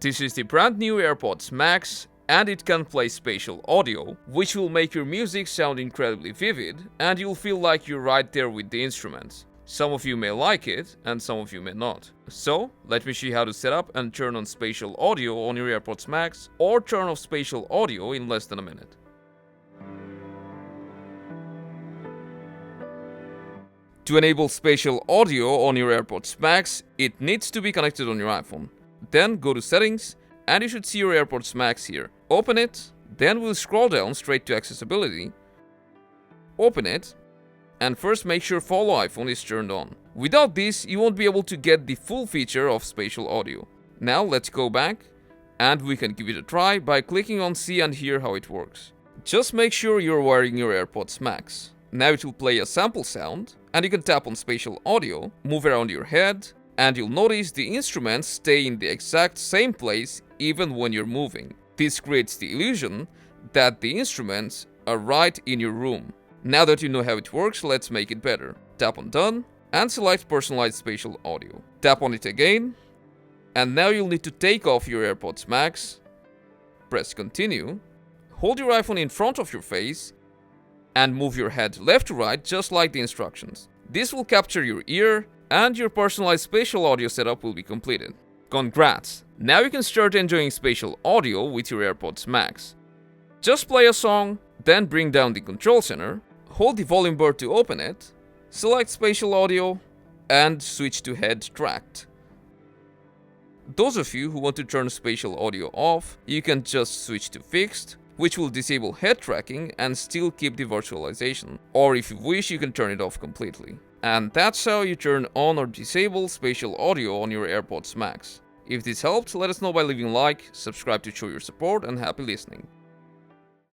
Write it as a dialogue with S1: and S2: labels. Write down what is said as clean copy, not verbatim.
S1: This is the brand new AirPods Max, and it can play spatial audio, which will make your music sound incredibly vivid, and you'll feel like you're right there with the instruments. Some of you may like it, and some of you may not. So, let me show you how to set up and turn on spatial audio on your AirPods Max, or turn off spatial audio in less than a minute. To enable spatial audio on your AirPods Max, it needs to be connected on your iPhone. Then go to Settings, and you should see your AirPods Max here. Open it, then we'll scroll down straight to Accessibility. Open it, and first make sure Follow iPhone is turned on. Without this, you won't be able to get the full feature of spatial audio. Now let's go back, and we can give it a try by clicking on See and hear how it works. Just make sure you're wearing your AirPods Max. Now it will play a sample sound, and you can tap on spatial audio, move around your head, and you'll notice the instruments stay in the exact same place even when you're moving. This creates the illusion that the instruments are right in your room. Now that you know how it works, let's make it better. Tap on Done, and select Personalize Spatial Audio. Tap on it again, and now you'll need to take off your AirPods Max. Press Continue. Hold your iPhone in front of your face, and move your head left to right just like the instructions. This will capture your ear, and your personalized spatial audio setup will be completed. Congrats! Now you can start enjoying spatial audio with your AirPods Max. Just play a song, then bring down the control center, hold the volume bar to open it, select spatial audio, and switch to head tracked. Those of you who want to turn spatial audio off, you can just switch to fixed, which will disable head tracking and still keep the virtualization. Or if you wish, you can turn it off completely. And that's how you turn on or disable spatial audio on your AirPods Max. If this helped, let us know by leaving a like, subscribe to show your support, and happy listening.